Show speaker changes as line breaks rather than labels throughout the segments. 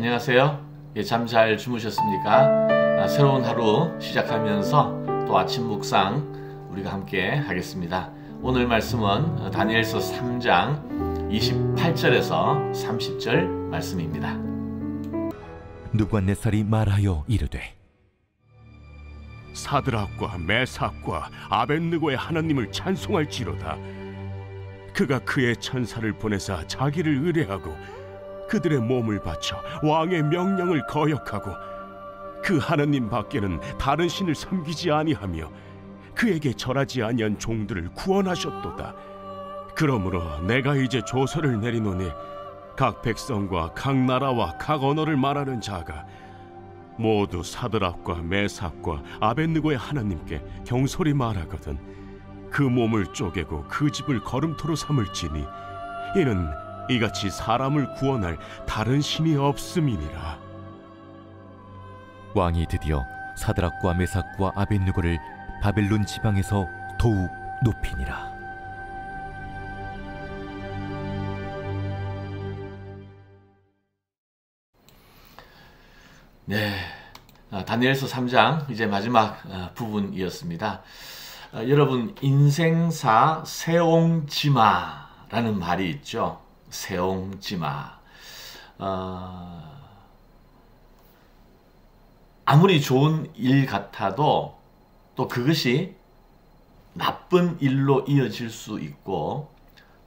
안녕하세요. 잠 잘 주무셨습니까? 새로운 하루 시작하면서 또 아침 묵상 우리가 함께 하겠습니다. 오늘 말씀은 다니엘서 3장 28절에서 30절 말씀입니다.
느부갓네살이 말하여 이르되
사드락과 메삭과 아벳느고의 하나님을 찬송할지로다. 그가 그의 천사를 보내사 자기를 의뢰하고 그들의 몸을 바쳐 왕의 명령을 거역하고 그 하나님 밖에는 다른 신을 섬기지 아니하며 그에게 절하지 아니한 종들을 구원하셨도다. 그러므로 내가 이제 조서를 내리노니 각 백성과 각 나라와 각 언어를 말하는 자가 모두 사드락과 메삭과 아벳느고의 하나님께 경솔히 말하거든 그 몸을 쪼개고 그 집을 거름토로 삼을지니 이는 이같이 사람을 구원할 다른 신이 없음이니라.
왕이 드디어 사드락과 메삭과 아벳느고를 바벨론 지방에서 더욱 높이니라.
네, 다니엘서 3장 이제 마지막 부분이었습니다. 여러분, 인생사 세옹지마라는 말이 있죠. 세옹지마. 아무리 좋은 일 같아도 또 그것이 나쁜 일로 이어질 수 있고,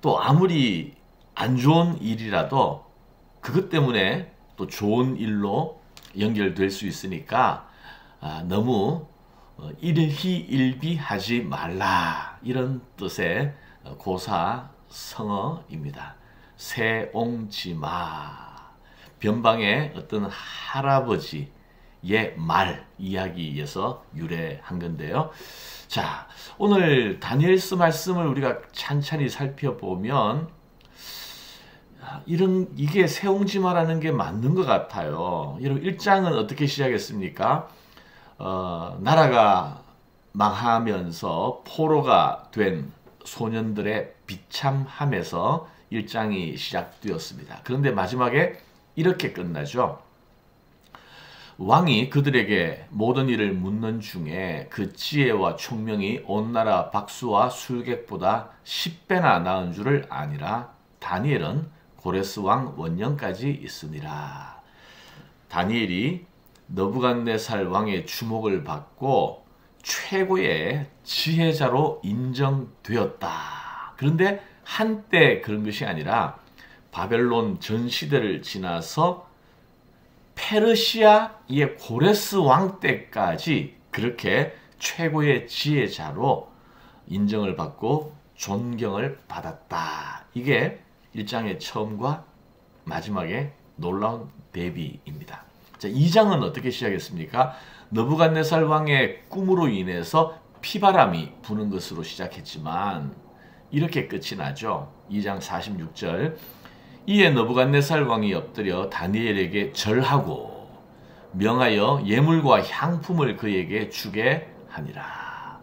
또 아무리 안 좋은 일이라도 그것 때문에 또 좋은 일로 연결될 수 있으니까 너무 일희일비하지 말라, 이런 뜻의 고사성어입니다. 세옹지마, 변방의 어떤 할아버지의 말 이야기에서 유래한 건데요. 자, 오늘 다니엘서 말씀을 우리가 찬찬히 살펴보면 이게 세옹지마라는 게 맞는 것 같아요. 여러분, 1장은 어떻게 시작했습니까? 나라가 망하면서 포로가 된 소년들의 비참함에서 1장이 시작되었습니다. 그런데 마지막에 이렇게 끝나죠. 왕이 그들에게 모든 일을 묻는 중에 그 지혜와 총명이 온 나라 박수와 술객보다 10배나 나은 줄을 아니라 다니엘은 고레스 왕 원년까지 있으니라. 다니엘이 느부갓네살 왕의 주목을 받고 최고의 지혜자로 인정되었다. 그런데 한때 그런 것이 아니라 바벨론 전 시대를 지나서 페르시아의 고레스 왕 때까지 그렇게 최고의 지혜자로 인정을 받고 존경을 받았다. 이게 1장의 처음과 마지막의 놀라운 대비입니다. 자, 2장은 어떻게 시작했습니까? 느부갓네살 왕의 꿈으로 인해서 피바람이 부는 것으로 시작했지만 이렇게 끝이 나죠. 2장 46절. 이에 느부갓네살 왕이 엎드려 다니엘에게 절하고 명하여 예물과 향품을 그에게 주게 하니라.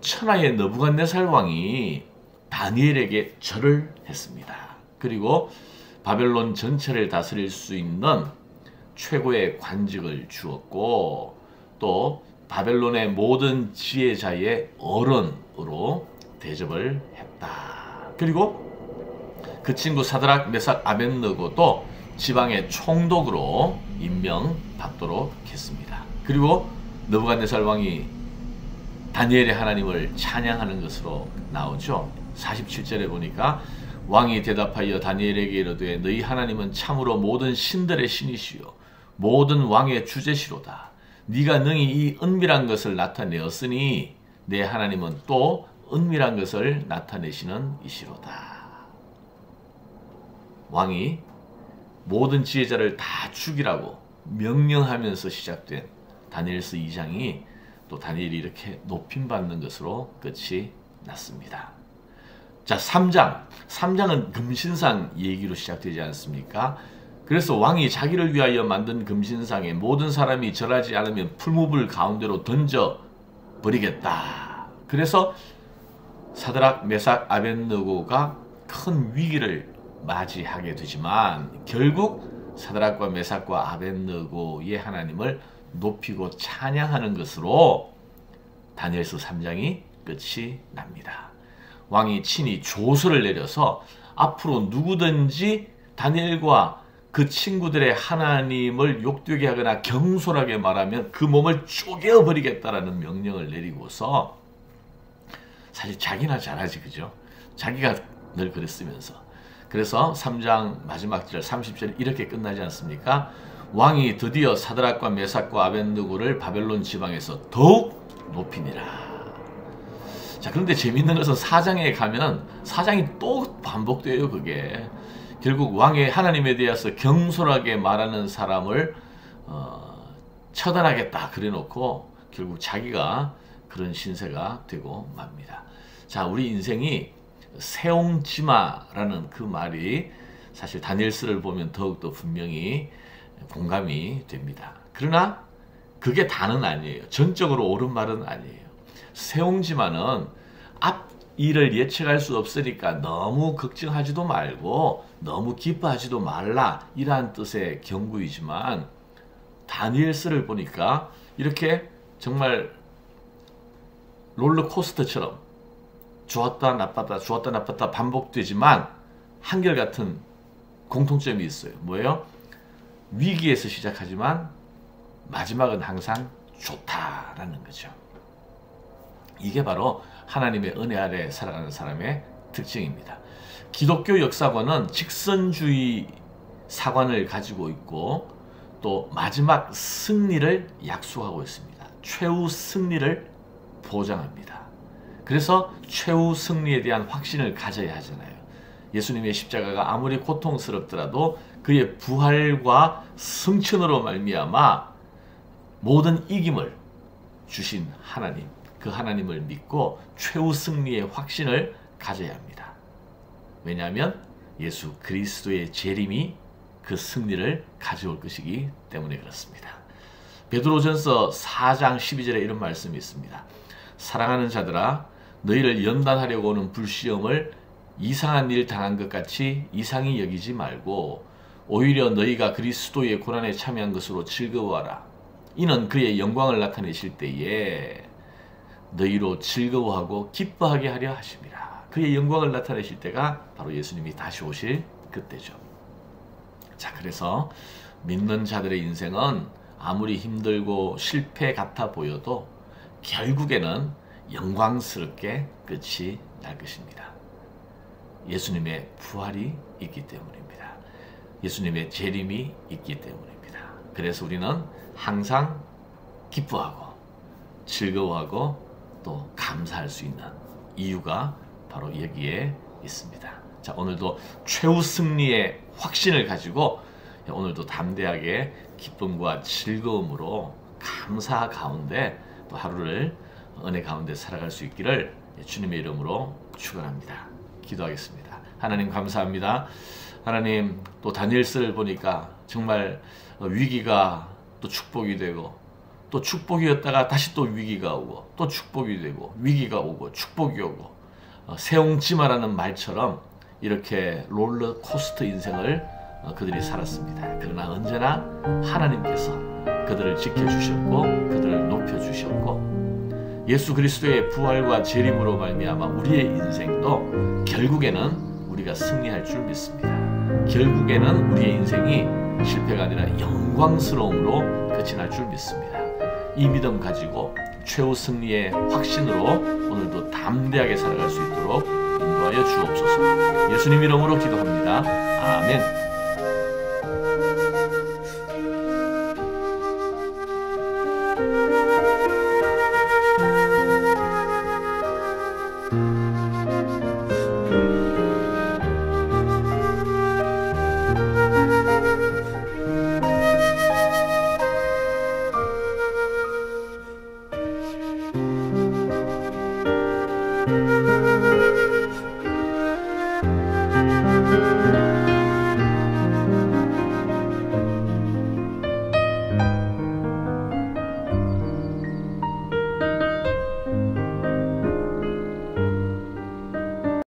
천하의 느부갓네살 왕이 다니엘에게 절을 했습니다. 그리고 바벨론 전체를 다스릴 수 있는 최고의 관직을 주었고, 또 바벨론의 모든 지혜자의 어른으로 대접을 했다. 그리고 그 친구 사드락, 메삭, 아벳느고도 지방의 총독으로 임명받도록 했습니다. 그리고 느부갓네살 왕이 다니엘의 하나님을 찬양하는 것으로 나오죠. 47절에 보니까 왕이 대답하여 다니엘에게 이르되 너희 하나님은 참으로 모든 신들의 신이시요 모든 왕의 주제시로다. 네가 능히 이 은밀한 것을 나타내었으니 내 하나님은 또 은밀한 것을 나타내시는 이시로다. 왕이 모든 지혜자를 다 죽이라고 명령하면서 시작된 다니엘서 2장이 또 다니엘이 이렇게 높임받는 것으로 끝이 났습니다. 자, 3장은 금신상 얘기로 시작되지 않습니까? 그래서 왕이 자기를 위하여 만든 금신상에 모든 사람이 절하지 않으면 풀무불 가운데로 던져버리겠다. 그래서 사드락, 메삭, 아벳느고가 큰 위기를 맞이하게 되지만 결국 사드락과 메삭과 아벳느고의 하나님을 높이고 찬양하는 것으로 다니엘서 3장이 끝이 납니다. 왕이 친히 조서를 내려서 앞으로 누구든지 다니엘과 그 친구들의 하나님을 욕되게 하거나 경솔하게 말하면 그 몸을 쪼개어버리겠다라는 명령을 내리고서, 사실 자기나 잘하지, 그죠? 자기가 늘 그랬으면서. 그래서 3장 마지막 절 30절에 이렇게 끝나지 않습니까? 왕이 드디어 사드락과 메삭과 아벳느고를 바벨론 지방에서 더욱 높이니라. 자, 그런데 재밌는 것은 4장에 가면 4장이 또 반복돼요. 그게 결국 왕의 하나님에 대해서 경솔하게 말하는 사람을 처단하겠다 그래 놓고 결국 자기가 그런 신세가 되고 맙니다. 자, 우리 인생이 세옹지마라는 그 말이 사실 다니엘서를 보면 더욱더 분명히 공감이 됩니다. 그러나 그게 다는 아니에요. 전적으로 옳은 말은 아니에요. 세옹지마는 앞 일을 예측할 수 없으니까 너무 걱정하지도 말고 너무 기뻐하지도 말라, 이러한 뜻의 경고이지만, 다니엘서를 보니까 이렇게 정말 롤러코스터처럼 좋았다 나빴다 좋았다 나빴다 반복되지만 한결같은 공통점이 있어요. 뭐예요? 위기에서 시작하지만 마지막은 항상 좋다라는 거죠. 이게 바로 하나님의 은혜 아래 살아가는 사람의 특징입니다. 기독교 역사관은 직선주의 사관을 가지고 있고 또 마지막 승리를 약속하고 있습니다. 최후 승리를 보장합니다. 그래서 최후 승리에 대한 확신을 가져야 하잖아요. 예수님의 십자가가 아무리 고통스럽더라도 그의 부활과 승천으로 말미암아 모든 이김을 주신 하나님, 그 하나님을 믿고 최후 승리의 확신을 가져야 합니다. 왜냐하면 예수 그리스도의 재림이 그 승리를 가져올 것이기 때문에 그렇습니다. 베드로전서 4장 12절에 이런 말씀이 있습니다. 사랑하는 자들아, 너희를 연단하려고 오는 불시험을 이상한 일 당한 것 같이 이상히 여기지 말고 오히려 너희가 그리스도의 고난에 참여한 것으로 즐거워하라. 이는 그의 영광을 나타내실 때에 너희로 즐거워하고 기뻐하게 하려 하심이라. 그의 영광을 나타내실 때가 바로 예수님이 다시 오실 그때죠. 자, 그래서 믿는 자들의 인생은 아무리 힘들고 실패 같아 보여도 결국에는 영광스럽게 끝이 날 것입니다. 예수님의 부활이 있기 때문입니다. 예수님의 재림이 있기 때문입니다. 그래서 우리는 항상 기뻐하고 즐거워하고 또 감사할 수 있는 이유가 바로 여기에 있습니다. 자, 오늘도 최후 승리의 확신을 가지고 오늘도 담대하게 기쁨과 즐거움으로 감사 가운데 또 하루를 은혜 가운데 살아갈 수 있기를 주님의 이름으로 축원합니다. 기도하겠습니다. 하나님 감사합니다. 하나님, 또 다니엘서를 보니까 정말 위기가 또 축복이 되고 또 축복이었다가 다시 또 위기가 오고 또 축복이 되고 위기가 오고 축복이 오고 세옹지마라는 말처럼 이렇게 롤러코스터 인생을 그들이 살았습니다. 그러나 언제나 하나님께서 그들을 지켜주셨고 그들을 높여주셨고 예수 그리스도의 부활과 재림으로 말미암아 우리의 인생도 결국에는 우리가 승리할 줄 믿습니다. 결국에는 우리의 인생이 실패가 아니라 영광스러움으로 끝이 날 줄 믿습니다. 이 믿음 가지고 최후 승리의 확신으로 오늘도 담대하게 살아갈 수 있도록 인도하여 주옵소서. 예수님 이름으로 기도합니다. 아멘.